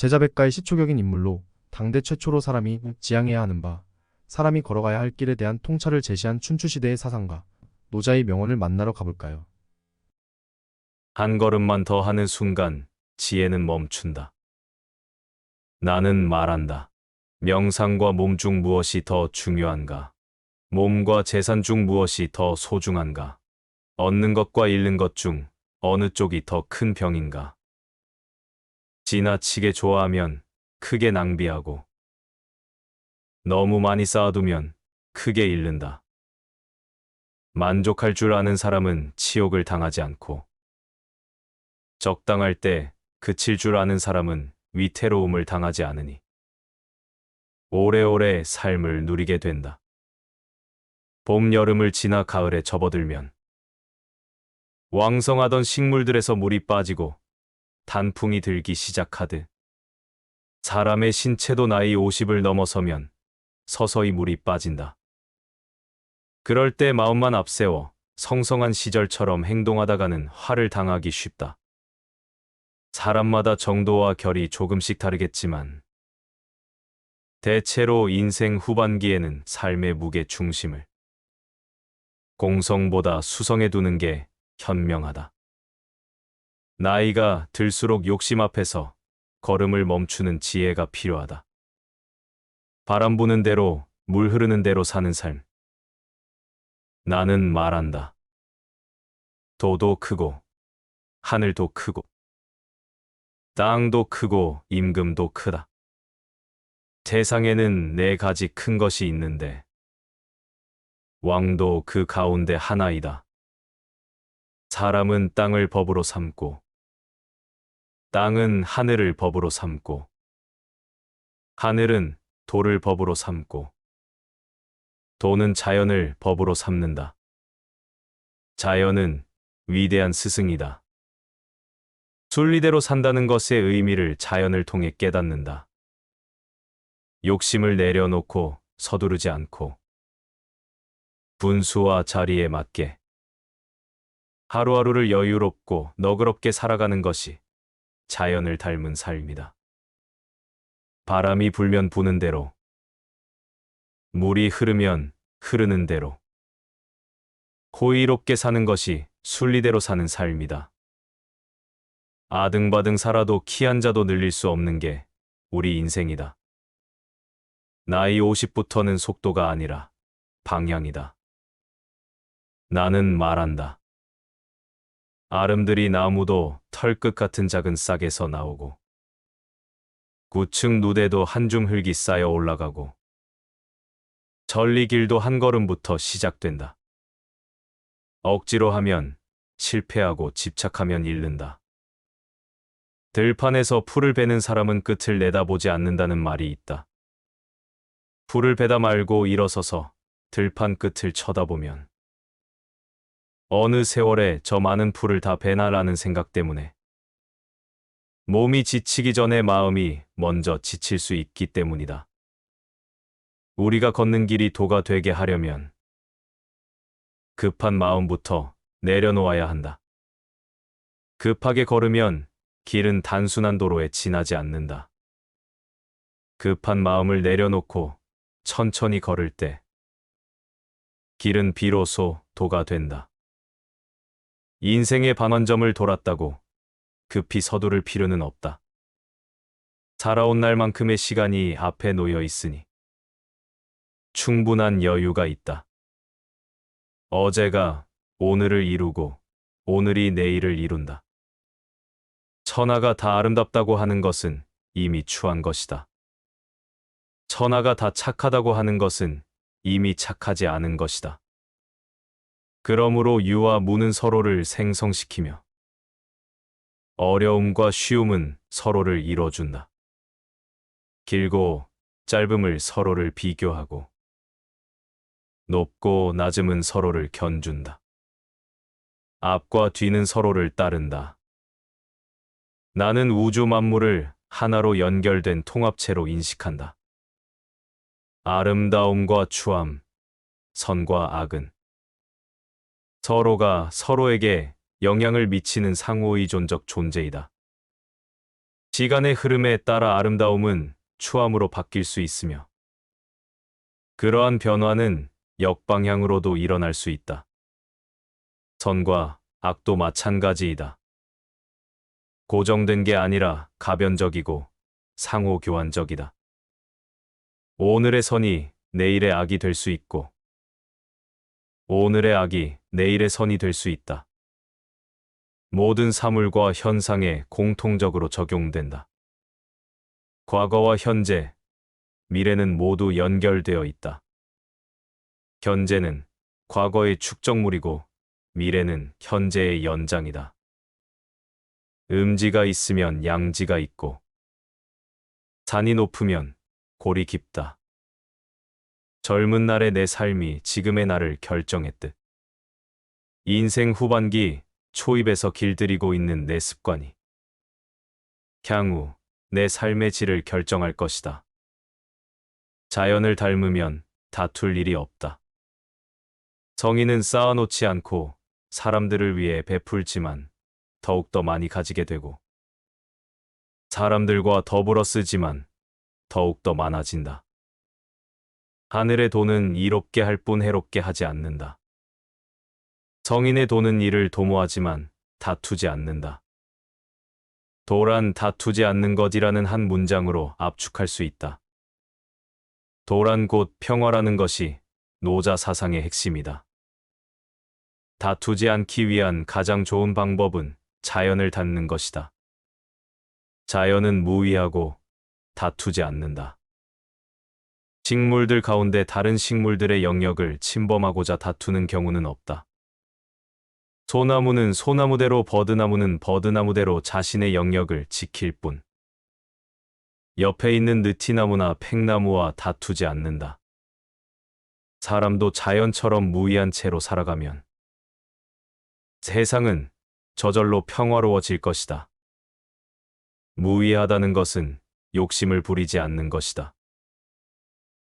제자백가의 시초격인 인물로 당대 최초로 사람이 지향해야 하는 바, 사람이 걸어가야 할 길에 대한 통찰을 제시한 춘추시대의 사상가, 노자의 명언을 만나러 가볼까요? 한 걸음만 더 하는 순간 지혜는 멈춘다. 나는 말한다. 명상과 몸 중 무엇이 더 중요한가? 몸과 재산 중 무엇이 더 소중한가? 얻는 것과 잃는 것 중 어느 쪽이 더 큰 병인가? 지나치게 좋아하면 크게 낭비하고 너무 많이 쌓아두면 크게 잃는다. 만족할 줄 아는 사람은 치욕을 당하지 않고 적당할 때 그칠 줄 아는 사람은 위태로움을 당하지 않으니 오래오래 삶을 누리게 된다. 봄, 여름을 지나 가을에 접어들면 왕성하던 식물들에서 물이 빠지고 단풍이 들기 시작하듯 사람의 신체도 나이 50을 넘어서면 서서히 물이 빠진다. 그럴 때 마음만 앞세워 성성한 시절처럼 행동하다가는 화를 당하기 쉽다. 사람마다 정도와 결이 조금씩 다르겠지만 대체로 인생 후반기에는 삶의 무게 중심을 공성보다 수성에 두는 게 현명하다. 나이가 들수록 욕심 앞에서 걸음을 멈추는 지혜가 필요하다. 바람 부는 대로, 물 흐르는 대로 사는 삶. 나는 말한다. 도도 크고, 하늘도 크고, 땅도 크고, 임금도 크다. 세상에는 네 가지 큰 것이 있는데, 왕도 그 가운데 하나이다. 사람은 땅을 법으로 삼고, 땅은 하늘을 법으로 삼고, 하늘은 도를 법으로 삼고, 도는 자연을 법으로 삼는다. 자연은 위대한 스승이다. 순리대로 산다는 것의 의미를 자연을 통해 깨닫는다. 욕심을 내려놓고 서두르지 않고, 분수와 자리에 맞게 하루하루를 여유롭고 너그럽게 살아가는 것이 자연을 닮은 삶이다. 바람이 불면 부는 대로, 물이 흐르면 흐르는 대로, 호의롭게 사는 것이 순리대로 사는 삶이다. 아등바등 살아도 키 한 자도 늘릴 수 없는 게 우리 인생이다. 나이 50부터는 속도가 아니라 방향이다. 나는 말한다. 아름드리 나무도 털끝 같은 작은 싹에서 나오고 9층 누대도 한 줌 흙이 쌓여 올라가고 전리길도 한 걸음부터 시작된다. 억지로 하면 실패하고 집착하면 잃는다. 들판에서 풀을 베는 사람은 끝을 내다보지 않는다는 말이 있다. 풀을 베다 말고 일어서서 들판 끝을 쳐다보면 어느 세월에 저 많은 풀을 다 베나라는 생각 때문에 몸이 지치기 전에 마음이 먼저 지칠 수 있기 때문이다. 우리가 걷는 길이 도가 되게 하려면 급한 마음부터 내려놓아야 한다. 급하게 걸으면 길은 단순한 도로에 지나지 않는다. 급한 마음을 내려놓고 천천히 걸을 때 길은 비로소 도가 된다. 인생의 반환점을 돌았다고 급히 서두를 필요는 없다. 살아온 날만큼의 시간이 앞에 놓여 있으니 충분한 여유가 있다. 어제가 오늘을 이루고 오늘이 내일을 이룬다. 천하가 다 아름답다고 하는 것은 이미 추한 것이다. 천하가 다 착하다고 하는 것은 이미 착하지 않은 것이다. 그러므로 유와 무는 서로를 생성시키며 어려움과 쉬움은 서로를 이뤄준다. 길고 짧음을 서로를 비교하고 높고 낮음은 서로를 견준다. 앞과 뒤는 서로를 따른다. 나는 우주 만물을 하나로 연결된 통합체로 인식한다. 아름다움과 추함, 선과 악은 서로가 서로에게 영향을 미치는 상호의존적 존재이다. 시간의 흐름에 따라 아름다움은 추함으로 바뀔 수 있으며 그러한 변화는 역방향으로도 일어날 수 있다. 선과 악도 마찬가지이다. 고정된 게 아니라 가변적이고 상호교환적이다. 오늘의 선이 내일의 악이 될 수 있고 오늘의 악이 내일의 선이 될 수 있다. 모든 사물과 현상에 공통적으로 적용된다. 과거와 현재, 미래는 모두 연결되어 있다. 현재는 과거의 축적물이고 미래는 현재의 연장이다. 음지가 있으면 양지가 있고 산이 높으면 골이 깊다. 젊은 날의 내 삶이 지금의 나를 결정했듯 인생 후반기 초입에서 길들이고 있는 내 습관이 향후 내 삶의 질을 결정할 것이다. 자연을 닮으면 다툴 일이 없다. 정의는 쌓아놓지 않고 사람들을 위해 베풀지만 더욱더 많이 가지게 되고 사람들과 더불어 쓰지만 더욱더 많아진다. 하늘의 돈은 이롭게 할 뿐 해롭게 하지 않는다. 성인의 돈은 이를 도모하지만 다투지 않는다. 도란 다투지 않는 것이라는 한 문장으로 압축할 수 있다. 도란 곧 평화라는 것이 노자 사상의 핵심이다. 다투지 않기 위한 가장 좋은 방법은 자연을 닮는 것이다. 자연은 무위하고 다투지 않는다. 식물들 가운데 다른 식물들의 영역을 침범하고자 다투는 경우는 없다. 소나무는 소나무대로 버드나무는 버드나무대로 자신의 영역을 지킬 뿐. 옆에 있는 느티나무나 팽나무와 다투지 않는다. 사람도 자연처럼 무의한 채로 살아가면 세상은 저절로 평화로워질 것이다. 무의하다는 것은 욕심을 부리지 않는 것이다.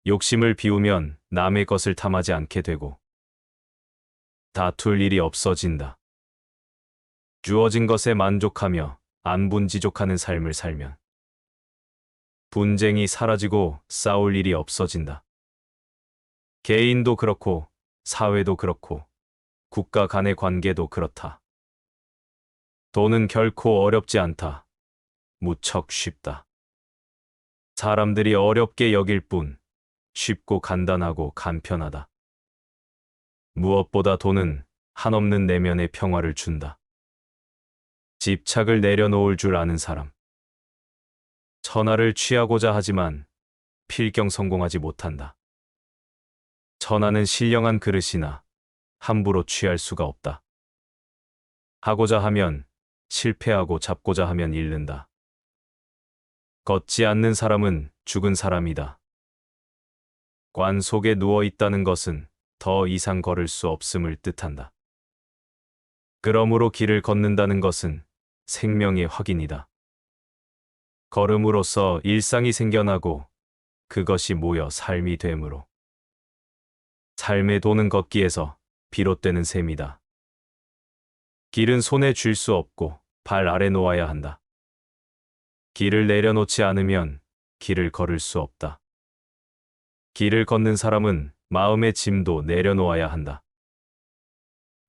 욕심을 비우면 남의 것을 탐하지 않게 되고 다툴 일이 없어진다. 주어진 것에 만족하며 안분지족하는 삶을 살면 분쟁이 사라지고 싸울 일이 없어진다. 개인도 그렇고 사회도 그렇고 국가 간의 관계도 그렇다. 돈은 결코 어렵지 않다. 무척 쉽다. 사람들이 어렵게 여길 뿐 쉽고 간단하고 간편하다. 무엇보다 돈은 한없는 내면의 평화를 준다. 집착을 내려놓을 줄 아는 사람. 천하를 취하고자 하지만 필경 성공하지 못한다. 천하는 신령한 그릇이나 함부로 취할 수가 없다. 하고자 하면 실패하고 잡고자 하면 잃는다. 걷지 않는 사람은 죽은 사람이다. 관 속에 누워 있다는 것은 더 이상 걸을 수 없음을 뜻한다. 그러므로 길을 걷는다는 것은 생명의 확인이다. 걸음으로써 일상이 생겨나고 그것이 모여 삶이 되므로 삶의 도는 걷기에서 비롯되는 셈이다. 길은 손에 쥘 수 없고 발 아래 놓아야 한다. 길을 내려놓지 않으면 길을 걸을 수 없다. 길을 걷는 사람은 마음의 짐도 내려놓아야 한다.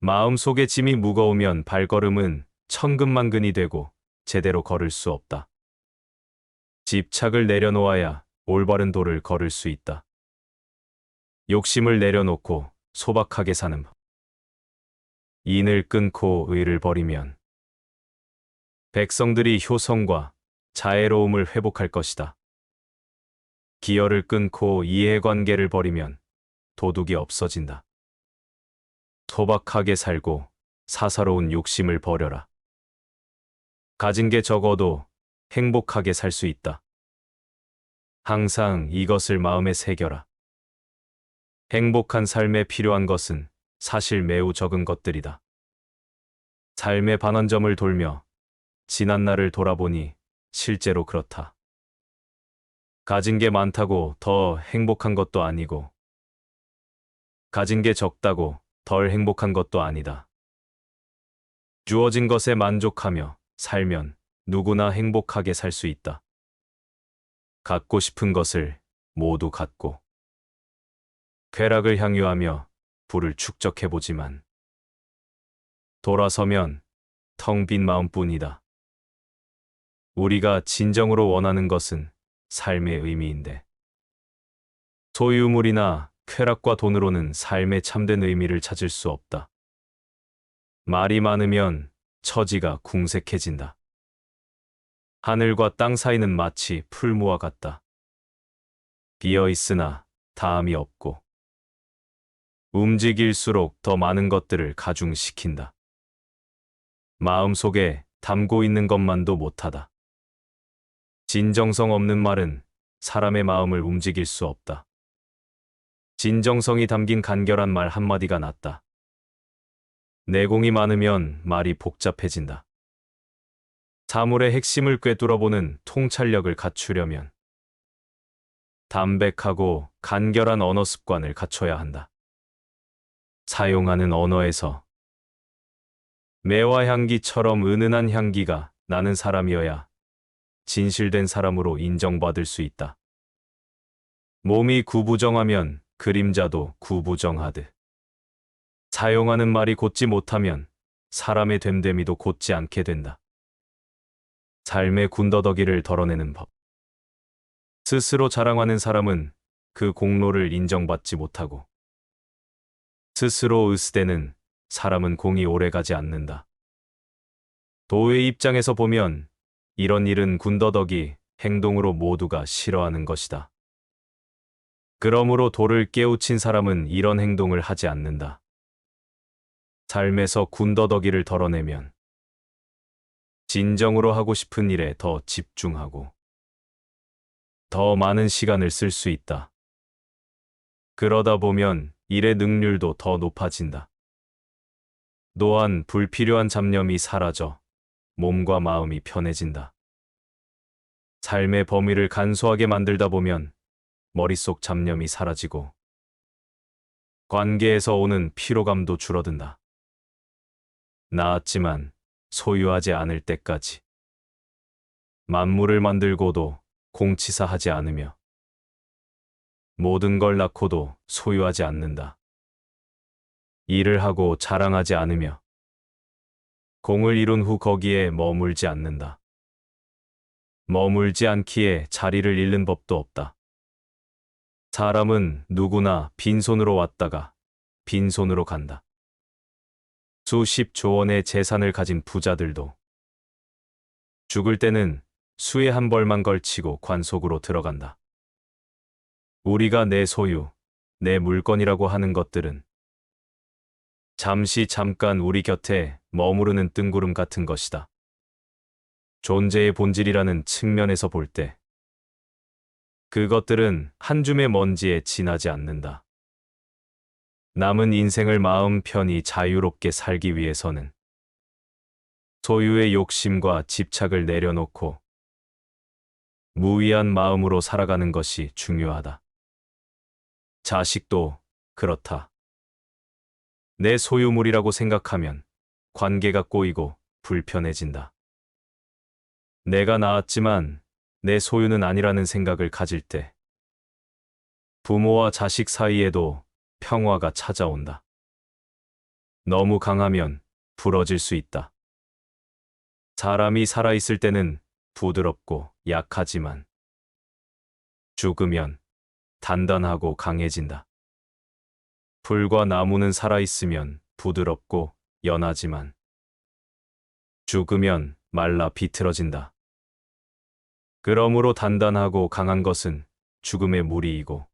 마음 속의 짐이 무거우면 발걸음은 천근만근이 되고 제대로 걸을 수 없다. 집착을 내려놓아야 올바른 도를 걸을 수 있다. 욕심을 내려놓고 소박하게 사는 법. 인을 끊고 의를 버리면 백성들이 효성과 자애로움을 회복할 것이다. 기여를 끊고 이해관계를 버리면 도둑이 없어진다. 소박하게 살고 사사로운 욕심을 버려라. 가진 게 적어도 행복하게 살 수 있다. 항상 이것을 마음에 새겨라. 행복한 삶에 필요한 것은 사실 매우 적은 것들이다. 삶의 반환점을 돌며 지난 날을 돌아보니 실제로 그렇다. 가진 게 많다고 더 행복한 것도 아니고 가진 게 적다고 덜 행복한 것도 아니다. 주어진 것에 만족하며 살면 누구나 행복하게 살 수 있다. 갖고 싶은 것을 모두 갖고 쾌락을 향유하며 부를 축적해보지만 돌아서면 텅 빈 마음뿐이다. 우리가 진정으로 원하는 것은 삶의 의미인데 소유물이나 쾌락과 돈으로는 삶의 참된 의미를 찾을 수 없다. 말이 많으면 처지가 궁색해진다. 하늘과 땅 사이는 마치 풀무와 같다. 비어 있으나 다함이 없고 움직일수록 더 많은 것들을 가중시킨다. 마음속에 담고 있는 것만도 못하다. 진정성 없는 말은 사람의 마음을 움직일 수 없다. 진정성이 담긴 간결한 말 한마디가 낫다. 내공이 많으면 말이 복잡해진다. 사물의 핵심을 꿰뚫어보는 통찰력을 갖추려면 담백하고 간결한 언어 습관을 갖춰야 한다. 사용하는 언어에서 매화 향기처럼 은은한 향기가 나는 사람이어야 진실된 사람으로 인정받을 수 있다. 몸이 구부정하면 그림자도 구부정하듯 사용하는 말이 곧지 못하면 사람의 됨됨이도 곧지 않게 된다. 삶의 군더더기를 덜어내는 법. 스스로 자랑하는 사람은 그 공로를 인정받지 못하고 스스로 으스대는 사람은 공이 오래가지 않는다. 도의 입장에서 보면 이런 일은 군더더기, 행동으로 모두가 싫어하는 것이다. 그러므로 도를 깨우친 사람은 이런 행동을 하지 않는다. 삶에서 군더더기를 덜어내면 진정으로 하고 싶은 일에 더 집중하고 더 많은 시간을 쓸 수 있다. 그러다 보면 일의 능률도 더 높아진다. 또한 불필요한 잡념이 사라져 몸과 마음이 편해진다. 삶의 범위를 간소하게 만들다 보면 머릿속 잡념이 사라지고 관계에서 오는 피로감도 줄어든다. 나았지만 소유하지 않을 때까지 만물을 만들고도 공치사하지 않으며 모든 걸 낳고도 소유하지 않는다. 일을 하고 자랑하지 않으며 공을 이룬 후 거기에 머물지 않는다. 머물지 않기에 자리를 잃는 법도 없다. 사람은 누구나 빈손으로 왔다가 빈손으로 간다. 수십조 원의 재산을 가진 부자들도 죽을 때는 수의 한 벌만 걸치고 관속으로 들어간다. 우리가 내 소유, 내 물건이라고 하는 것들은 잠깐 우리 곁에 머무르는 뜬구름 같은 것이다. 존재의 본질이라는 측면에서 볼 때 그것들은 한 줌의 먼지에 지나지 않는다. 남은 인생을 마음 편히 자유롭게 살기 위해서는 소유의 욕심과 집착을 내려놓고 무위한 마음으로 살아가는 것이 중요하다. 자식도 그렇다. 내 소유물이라고 생각하면 관계가 꼬이고 불편해진다. 내가 낳았지만 내 소유는 아니라는 생각을 가질 때 부모와 자식 사이에도 평화가 찾아온다. 너무 강하면 부러질 수 있다. 사람이 살아있을 때는 부드럽고 약하지만 죽으면 단단하고 강해진다. 풀과 나무는 살아있으면 부드럽고 연하지만 죽으면 말라 비틀어진다. 그러므로 단단하고 강한 것은 죽음의 무리이고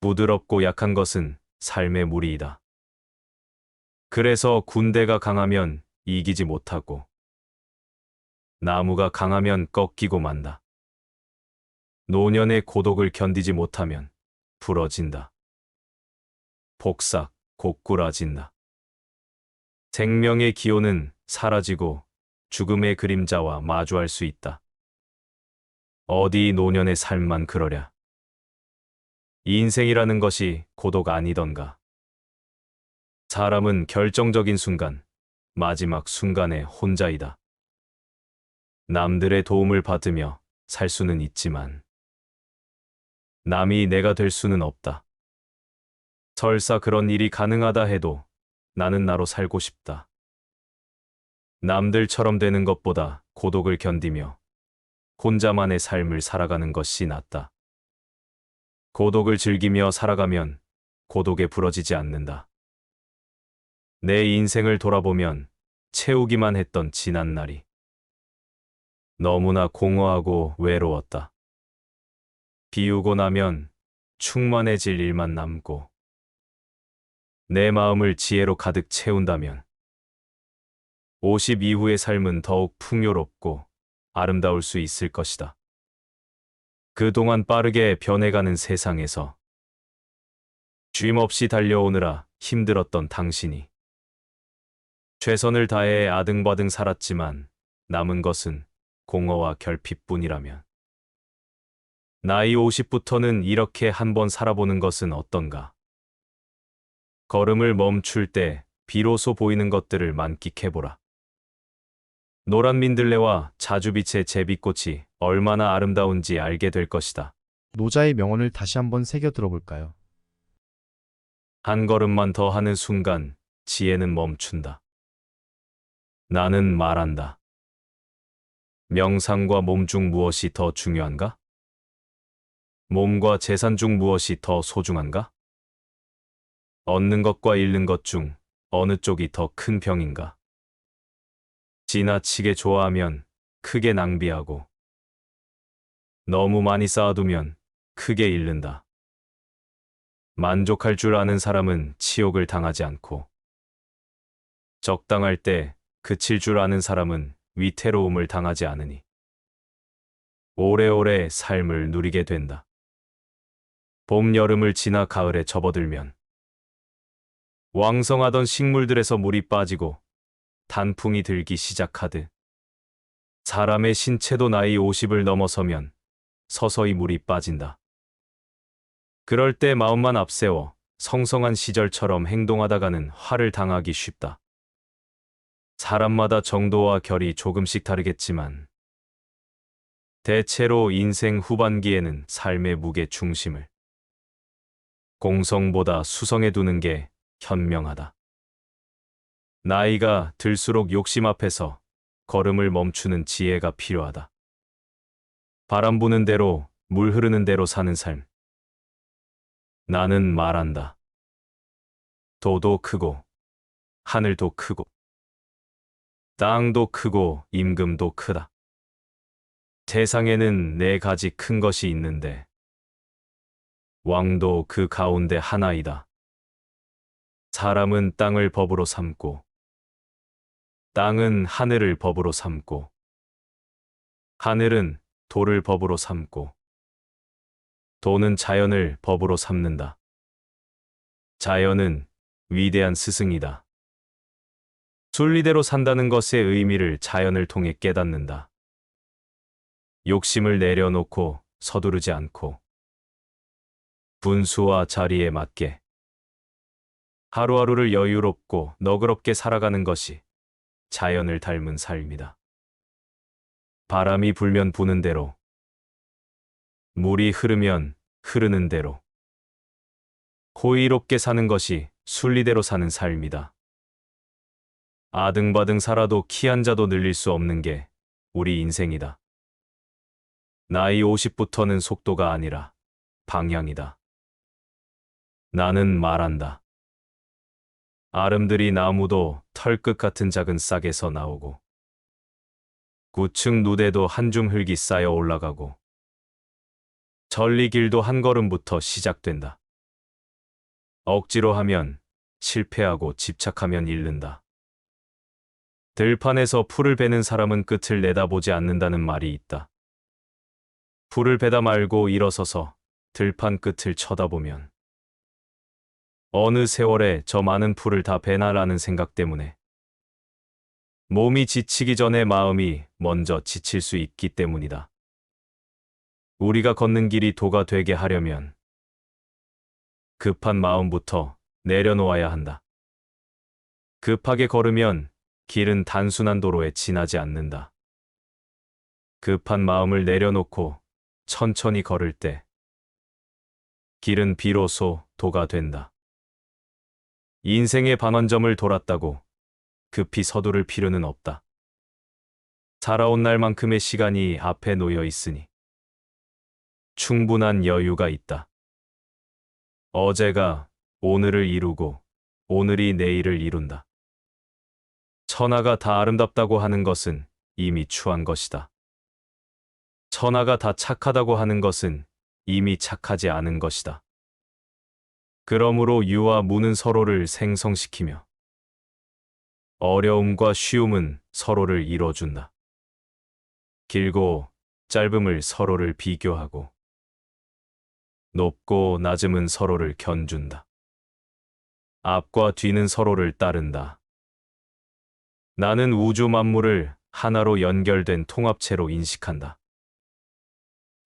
부드럽고 약한 것은 삶의 무리이다. 그래서 군대가 강하면 이기지 못하고 나무가 강하면 꺾이고 만다. 노년의 고독을 견디지 못하면 부러진다. 복삭, 고꾸라진다. 생명의 기호는 사라지고 죽음의 그림자와 마주할 수 있다. 어디 노년의 삶만 그러랴. 인생이라는 것이 고독 아니던가. 사람은 결정적인 순간, 마지막 순간에 혼자이다. 남들의 도움을 받으며 살 수는 있지만 남이 내가 될 수는 없다. 설사 그런 일이 가능하다 해도 나는 나로 살고 싶다. 남들처럼 되는 것보다 고독을 견디며 혼자만의 삶을 살아가는 것이 낫다. 고독을 즐기며 살아가면 고독에 부러지지 않는다. 내 인생을 돌아보면 채우기만 했던 지난 날이 너무나 공허하고 외로웠다. 비우고 나면 충만해질 일만 남고 내 마음을 지혜로 가득 채운다면 50 이후의 삶은 더욱 풍요롭고 아름다울 수 있을 것이다. 그동안 빠르게 변해가는 세상에서 쉼없이 달려오느라 힘들었던 당신이 최선을 다해 아등바등 살았지만 남은 것은 공허와 결핍뿐이라면 나이 50부터는 이렇게 한번 살아보는 것은 어떤가? 걸음을 멈출 때 비로소 보이는 것들을 만끽해보라. 노란 민들레와 자주빛의 제비꽃이 얼마나 아름다운지 알게 될 것이다. 노자의 명언을 다시 한번 새겨 들어볼까요? 한 걸음만 더 하는 순간 지혜는 멈춘다. 나는 말한다. 명상과 몸 중 무엇이 더 중요한가? 몸과 재산 중 무엇이 더 소중한가? 얻는 것과 잃는 것 중 어느 쪽이 더 큰 병인가? 지나치게 좋아하면 크게 낭비하고 너무 많이 쌓아두면 크게 잃는다. 만족할 줄 아는 사람은 치욕을 당하지 않고 적당할 때 그칠 줄 아는 사람은 위태로움을 당하지 않으니 오래오래 삶을 누리게 된다. 봄, 여름을 지나 가을에 접어들면 왕성하던 식물들에서 물이 빠지고 단풍이 들기 시작하듯 사람의 신체도 나이 50을 넘어서면 서서히 물이 빠진다. 그럴 때 마음만 앞세워 성성한 시절처럼 행동하다가는 화를 당하기 쉽다. 사람마다 정도와 결이 조금씩 다르겠지만 대체로 인생 후반기에는 삶의 무게 중심을 공성보다 수성에 두는 게 현명하다. 나이가 들수록 욕심 앞에서 걸음을 멈추는 지혜가 필요하다. 바람 부는 대로 물 흐르는 대로 사는 삶. 나는 말한다. 도도 크고 하늘도 크고 땅도 크고 임금도 크다. 세상에는 4가지 큰 것이 있는데 왕도 그 가운데 하나이다. 사람은 땅을 법으로 삼고 땅은 하늘을 법으로 삼고 하늘은 도를 법으로 삼고 도는 자연을 법으로 삼는다. 자연은 위대한 스승이다. 순리대로 산다는 것의 의미를 자연을 통해 깨닫는다. 욕심을 내려놓고 서두르지 않고 분수와 자리에 맞게 하루하루를 여유롭고 너그럽게 살아가는 것이 자연을 닮은 삶이다. 바람이 불면 부는 대로, 물이 흐르면 흐르는 대로, 호의롭게 사는 것이 순리대로 사는 삶이다. 아등바등 살아도 키 한 자도 늘릴 수 없는 게 우리 인생이다. 나이 50부터는 속도가 아니라 방향이다. 나는 말한다. 아름드리 나무도 털끝 같은 작은 싹에서 나오고 9층 누대도 한 줌 흙이 쌓여 올라가고 전리길도 한 걸음부터 시작된다. 억지로 하면 실패하고 집착하면 잃는다. 들판에서 풀을 베는 사람은 끝을 내다보지 않는다는 말이 있다. 풀을 베다 말고 일어서서 들판 끝을 쳐다보면 어느 세월에 저 많은 풀을 다 베나라는 생각 때문에 몸이 지치기 전에 마음이 먼저 지칠 수 있기 때문이다. 우리가 걷는 길이 도가 되게 하려면 급한 마음부터 내려놓아야 한다. 급하게 걸으면 길은 단순한 도로에 지나지 않는다. 급한 마음을 내려놓고 천천히 걸을 때 길은 비로소 도가 된다. 인생의 반환점을 돌았다고 급히 서두를 필요는 없다. 살아온 날만큼의 시간이 앞에 놓여 있으니 충분한 여유가 있다. 어제가 오늘을 이루고 오늘이 내일을 이룬다. 천하가 다 아름답다고 하는 것은 이미 추한 것이다. 천하가 다 착하다고 하는 것은 이미 착하지 않은 것이다. 그러므로 유와 무는 서로를 생성시키며 어려움과 쉬움은 서로를 이뤄준다. 길고 짧음을 서로를 비교하고 높고 낮음은 서로를 견준다. 앞과 뒤는 서로를 따른다. 나는 우주 만물을 하나로 연결된 통합체로 인식한다.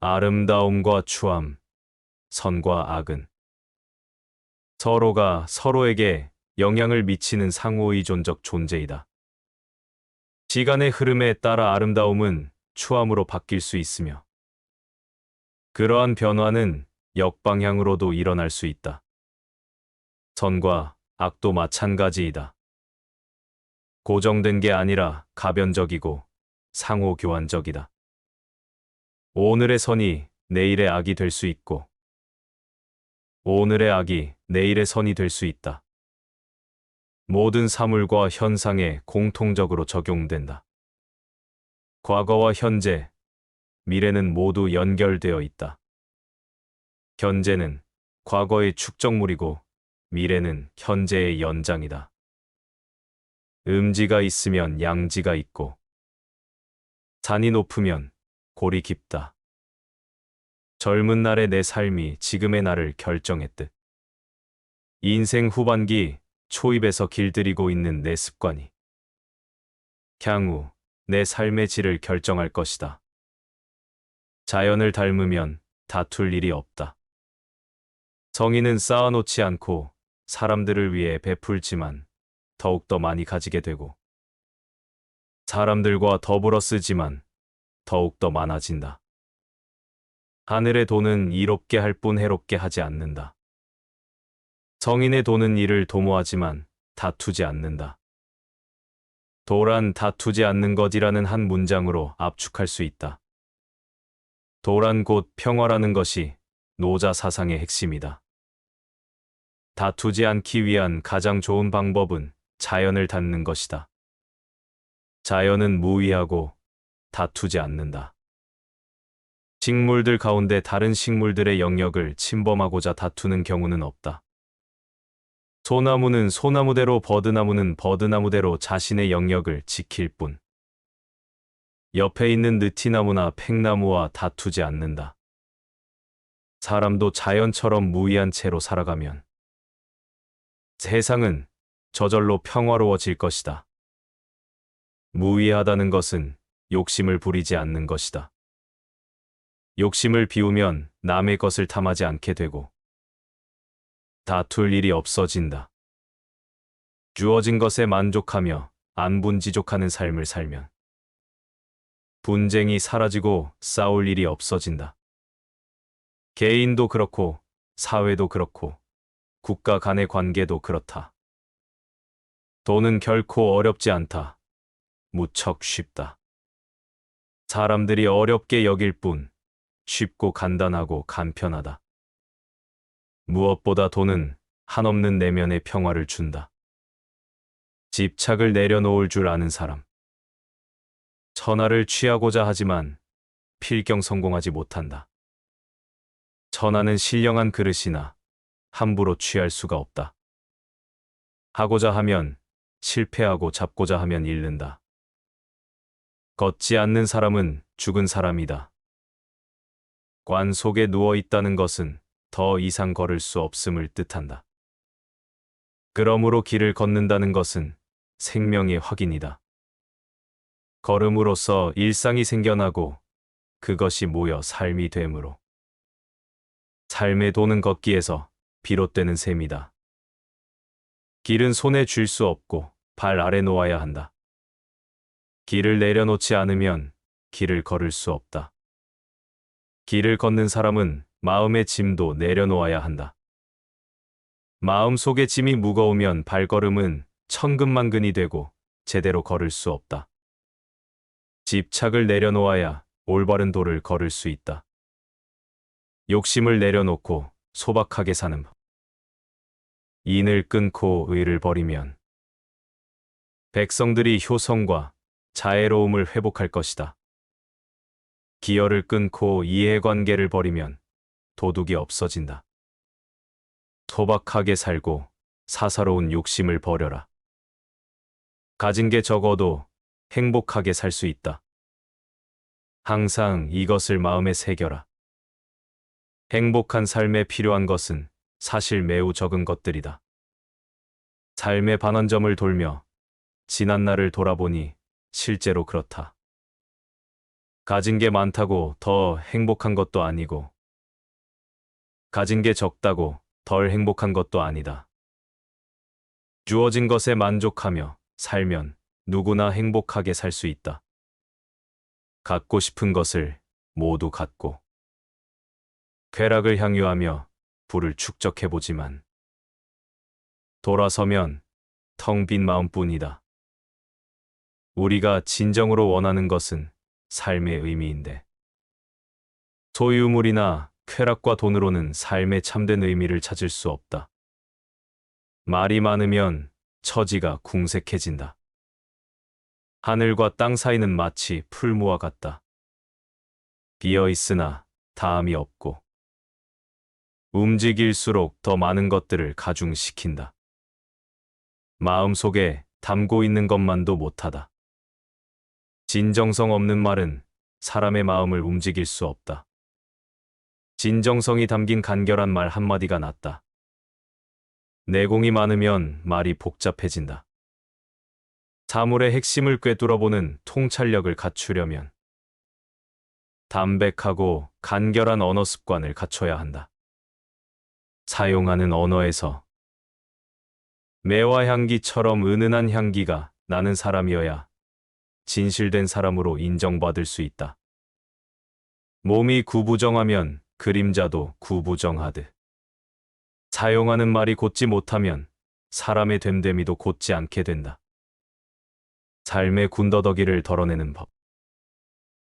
아름다움과 추함, 선과 악은 서로가 서로에게 영향을 미치는 상호의존적 존재이다. 시간의 흐름에 따라 아름다움은 추함으로 바뀔 수 있으며 그러한 변화는 역방향으로도 일어날 수 있다. 선과 악도 마찬가지이다. 고정된 게 아니라 가변적이고 상호교환적이다. 오늘의 선이 내일의 악이 될 수 있고 오늘의 악이 내일의 선이 될 수 있다. 모든 사물과 현상에 공통적으로 적용된다. 과거와 현재, 미래는 모두 연결되어 있다. 현재는 과거의 축적물이고 미래는 현재의 연장이다. 음지가 있으면 양지가 있고 산이 높으면 골이 깊다. 젊은 날의 내 삶이 지금의 나를 결정했듯 인생 후반기 초입에서 길들이고 있는 내 습관이 향후 내 삶의 질을 결정할 것이다. 자연을 닮으면 다툴 일이 없다. 정의는 쌓아놓지 않고 사람들을 위해 베풀지만 더욱더 많이 가지게 되고 사람들과 더불어 쓰지만 더욱더 많아진다. 하늘의 돈은 이롭게 할 뿐 해롭게 하지 않는다. 성인의 돈은 이를 도모하지만 다투지 않는다. 도란 다투지 않는 것이라는 한 문장으로 압축할 수 있다. 도란 곧 평화라는 것이 노자 사상의 핵심이다. 다투지 않기 위한 가장 좋은 방법은 자연을 닮는 것이다. 자연은 무위하고 다투지 않는다. 식물들 가운데 다른 식물들의 영역을 침범하고자 다투는 경우는 없다. 소나무는 소나무대로 버드나무는 버드나무대로 자신의 영역을 지킬 뿐. 옆에 있는 느티나무나 팽나무와 다투지 않는다. 사람도 자연처럼 무의한 채로 살아가면 세상은 저절로 평화로워질 것이다. 무의하다는 것은 욕심을 부리지 않는 것이다. 욕심을 비우면 남의 것을 탐하지 않게 되고 다툴 일이 없어진다. 주어진 것에 만족하며 안분지족하는 삶을 살면 분쟁이 사라지고 싸울 일이 없어진다. 개인도 그렇고 사회도 그렇고 국가 간의 관계도 그렇다. 돈은 결코 어렵지 않다. 무척 쉽다. 사람들이 어렵게 여길 뿐 쉽고 간단하고 간편하다. 무엇보다 돈은 한없는 내면의 평화를 준다. 집착을 내려놓을 줄 아는 사람. 천하를 취하고자 하지만 필경 성공하지 못한다. 천하는 신령한 그릇이나 함부로 취할 수가 없다. 하고자 하면 실패하고 잡고자 하면 잃는다. 걷지 않는 사람은 죽은 사람이다. 관 속에 누워 있다는 것은 더 이상 걸을 수 없음을 뜻한다. 그러므로 길을 걷는다는 것은 생명의 확인이다. 걸음으로써 일상이 생겨나고 그것이 모여 삶이 되므로 삶의 도는 걷기에서 비롯되는 셈이다. 길은 손에 쥘 수 없고 발 아래 놓아야 한다. 길을 내려놓지 않으면 길을 걸을 수 없다. 길을 걷는 사람은 마음의 짐도 내려놓아야 한다. 마음 속의 짐이 무거우면 발걸음은 천근만근이 되고 제대로 걸을 수 없다. 집착을 내려놓아야 올바른 도를 걸을 수 있다. 욕심을 내려놓고 소박하게 사는 법. 인을 끊고 의를 버리면 백성들이 효성과 자애로움을 회복할 것이다. 기여를 끊고 이해관계를 버리면 도둑이 없어진다. 소박하게 살고 사사로운 욕심을 버려라. 가진 게 적어도 행복하게 살 수 있다. 항상 이것을 마음에 새겨라. 행복한 삶에 필요한 것은 사실 매우 적은 것들이다. 삶의 반환점을 돌며 지난 날을 돌아보니 실제로 그렇다. 가진 게 많다고 더 행복한 것도 아니고, 가진 게 적다고 덜 행복한 것도 아니다. 주어진 것에 만족하며 살면 누구나 행복하게 살 수 있다. 갖고 싶은 것을 모두 갖고, 쾌락을 향유하며 부를 축적해보지만, 돌아서면 텅 빈 마음뿐이다. 우리가 진정으로 원하는 것은 삶의 의미인데, 소유물이나 쾌락과 돈으로는 삶의 참된 의미를 찾을 수 없다. 말이 많으면 처지가 궁색해진다. 하늘과 땅 사이는 마치 풀무와 같다. 비어 있으나 다함이 없고, 움직일수록 더 많은 것들을 가중시킨다. 마음속에 담고 있는 것만도 못하다. 진정성 없는 말은 사람의 마음을 움직일 수 없다. 진정성이 담긴 간결한 말 한마디가 낫다. 내공이 많으면 말이 복잡해진다. 사물의 핵심을 꿰뚫어보는 통찰력을 갖추려면 담백하고 간결한 언어 습관을 갖춰야 한다. 사용하는 언어에서 매화 향기처럼 은은한 향기가 나는 사람이어야 진실된 사람으로 인정받을 수 있다. 몸이 구부정하면 그림자도 구부정하듯, 사용하는 말이 곧지 못하면 사람의 됨됨이도 곧지 않게 된다. 삶의 군더더기를 덜어내는 법.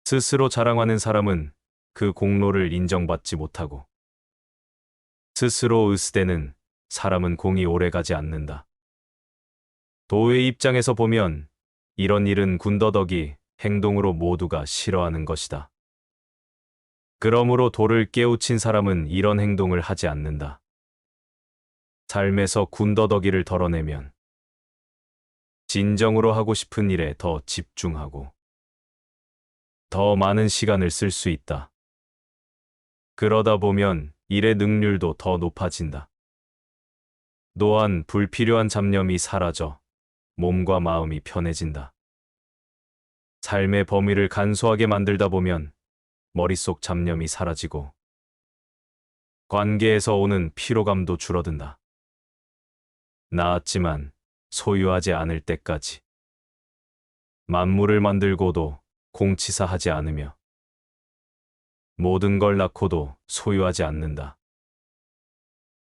스스로 자랑하는 사람은 그 공로를 인정받지 못하고, 스스로 으스대는 사람은 공이 오래가지 않는다. 도의 입장에서 보면 이런 일은 군더더기, 행동으로 모두가 싫어하는 것이다. 그러므로 도를 깨우친 사람은 이런 행동을 하지 않는다. 삶에서 군더더기를 덜어내면 진정으로 하고 싶은 일에 더 집중하고 더 많은 시간을 쓸 수 있다. 그러다 보면 일의 능률도 더 높아진다. 또한 불필요한 잡념이 사라져 몸과 마음이 편해진다. 삶의 범위를 간소하게 만들다 보면 머릿속 잡념이 사라지고 관계에서 오는 피로감도 줄어든다. 나았지만 소유하지 않을 때까지. 만물을 만들고도 공치사하지 않으며 모든 걸 낳고도 소유하지 않는다.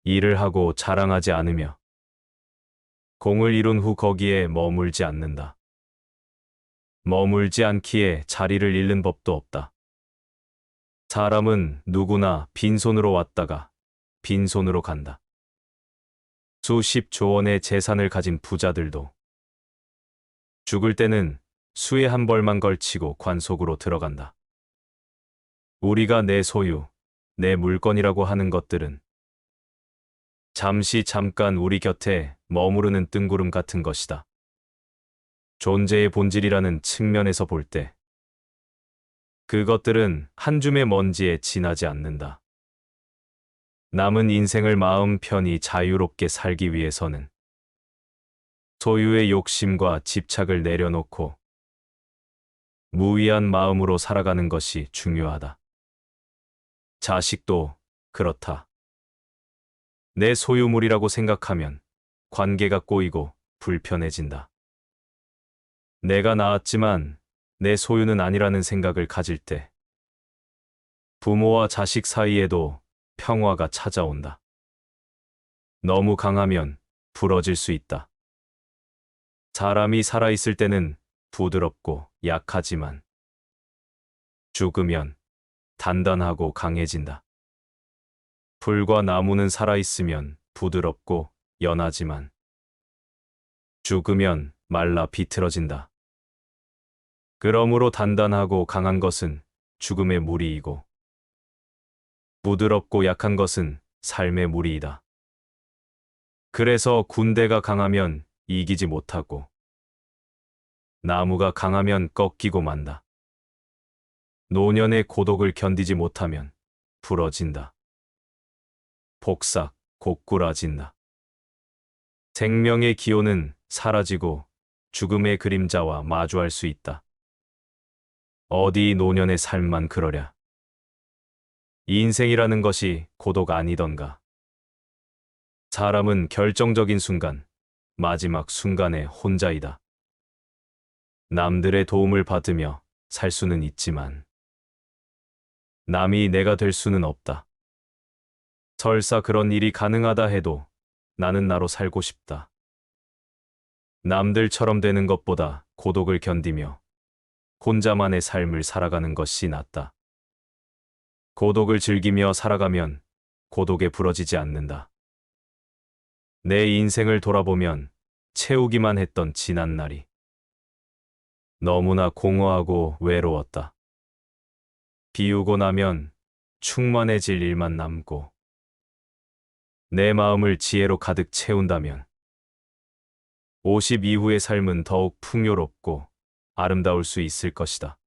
일을 하고 자랑하지 않으며 공을 이룬 후 거기에 머물지 않는다. 머물지 않기에 자리를 잃는 법도 없다. 사람은 누구나 빈손으로 왔다가 빈손으로 간다. 수십조 원의 재산을 가진 부자들도 죽을 때는 수에 한 벌만 걸치고 관속으로 들어간다. 우리가 내 소유, 내 물건이라고 하는 것들은 잠깐 우리 곁에 머무르는 뜬구름 같은 것이다. 존재의 본질이라는 측면에서 볼 때 그것들은 한 줌의 먼지에 지나지 않는다. 남은 인생을 마음 편히 자유롭게 살기 위해서는 소유의 욕심과 집착을 내려놓고 무위한 마음으로 살아가는 것이 중요하다. 자식도 그렇다. 내 소유물이라고 생각하면 관계가 꼬이고 불편해진다. 내가 낳았지만 내 소유는 아니라는 생각을 가질 때 부모와 자식 사이에도 평화가 찾아온다. 너무 강하면 부러질 수 있다. 사람이 살아있을 때는 부드럽고 약하지만 죽으면 단단하고 강해진다. 풀과 나무는 살아있으면 부드럽고 연하지만 죽으면 말라 비틀어진다. 그러므로 단단하고 강한 것은 죽음의 무리이고 부드럽고 약한 것은 삶의 무리이다. 그래서 군대가 강하면 이기지 못하고 나무가 강하면 꺾이고 만다. 노년의 고독을 견디지 못하면 부러진다. 복삭, 고꾸라진다. 생명의 기호는 사라지고 죽음의 그림자와 마주할 수 있다. 어디 노년의 삶만 그러랴. 인생이라는 것이 고독 아니던가. 사람은 결정적인 순간, 마지막 순간에 혼자이다. 남들의 도움을 받으며 살 수는 있지만 남이 내가 될 수는 없다. 설사 그런 일이 가능하다 해도 나는 나로 살고 싶다. 남들처럼 되는 것보다 고독을 견디며 혼자만의 삶을 살아가는 것이 낫다. 고독을 즐기며 살아가면 고독에 부러지지 않는다. 내 인생을 돌아보면 채우기만 했던 지난 날이 너무나 공허하고 외로웠다. 비우고 나면 충만해질 일만 남고 내 마음을 지혜로 가득 채운다면 50 이후의 삶은 더욱 풍요롭고 아름다울 수 있을 것이다.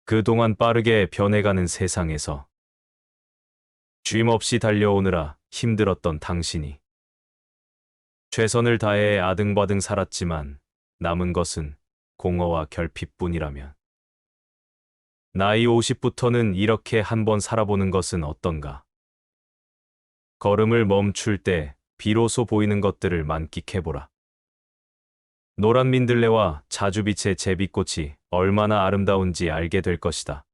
그동안 빠르게 변해가는 세상에서 쉼없이 달려오느라 힘들었던 당신이 최선을 다해 아등바등 살았지만 남은 것은 공허와 결핍뿐이라면 나이 50부터는 이렇게 한번 살아보는 것은 어떤가? 걸음을 멈출 때 비로소 보이는 것들을 만끽해보라. 노란 민들레와 자주빛의 제비꽃이 얼마나 아름다운지 알게 될 것이다.